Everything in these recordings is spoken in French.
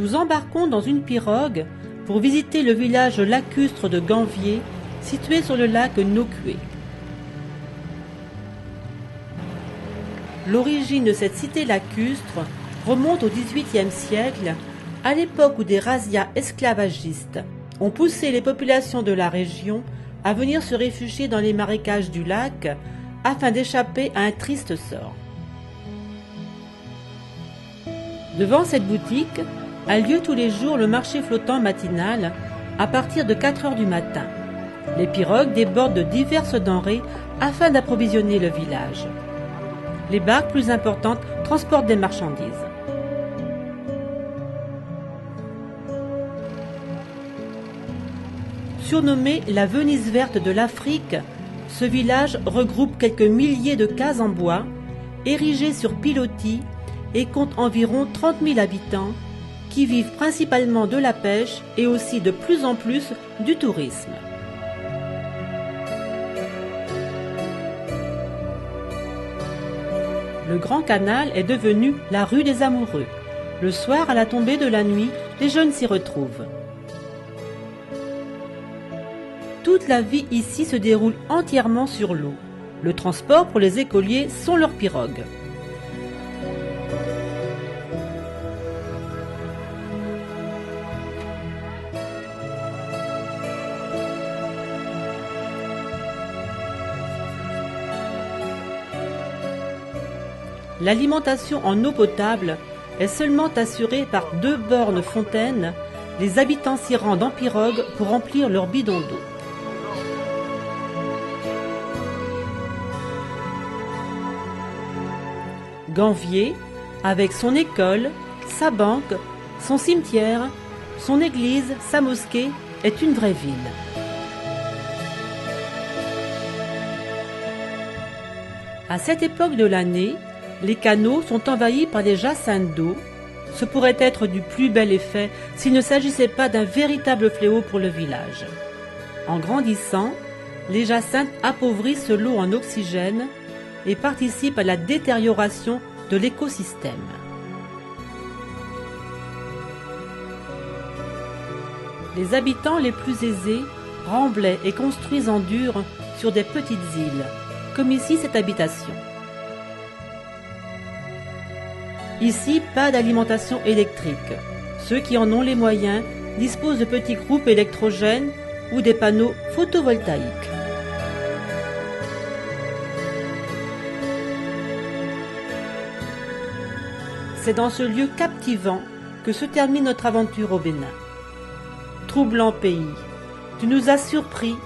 Nous embarquons dans une pirogue pour visiter le village lacustre de Ganvié, situé sur le lac Nocué. L'origine de cette cité lacustre remonte au XVIIIe siècle, à l'époque où des razzias esclavagistes ont poussé les populations de la région à venir se réfugier dans les marécages du lac afin d'échapper à un triste sort. Devant cette boutique a lieu tous les jours le marché flottant matinal à partir de 4 heures du matin. Les pirogues débordent de diverses denrées afin d'approvisionner le village. Les barques plus importantes transportent des marchandises. Surnommé la Venise verte de l'Afrique, ce village regroupe quelques milliers de cases en bois, érigées sur pilotis et compte environ 30 000 habitants qui vivent principalement de la pêche et aussi de plus en plus du tourisme. Le Grand Canal est devenu la rue des amoureux. Le soir, à la tombée de la nuit, les jeunes s'y retrouvent. Toute la vie ici se déroule entièrement sur l'eau. Le transport pour les écoliers sont leurs pirogues. L'alimentation en eau potable est seulement assurée par 2 bornes fontaines. Les habitants s'y rendent en pirogue pour remplir leurs bidons d'eau. Ganvié, avec son école, sa banque, son cimetière, son église, sa mosquée, est une vraie ville. À cette époque de l'année, les canaux sont envahis par des jacinthes d'eau. Ce pourrait être du plus bel effet s'il ne s'agissait pas d'un véritable fléau pour le village. En grandissant, les jacinthes appauvrissent l'eau en oxygène et participent à la détérioration de l'écosystème. Les habitants les plus aisés remblaient et construisent en dur sur des petites îles, comme ici cette habitation. Ici, pas d'alimentation électrique. Ceux qui en ont les moyens disposent de petits groupes électrogènes ou des panneaux photovoltaïques. C'est dans ce lieu captivant que se termine notre aventure au Bénin. Troublant pays, tu nous as surpris,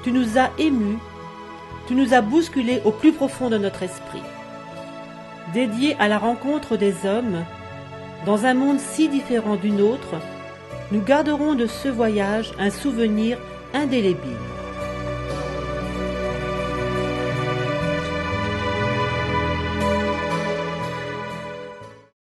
tu nous as émus, tu nous as bousculés au plus profond de notre esprit. Dédié à la rencontre des hommes, dans un monde si différent du nôtre, nous garderons de ce voyage un souvenir indélébile.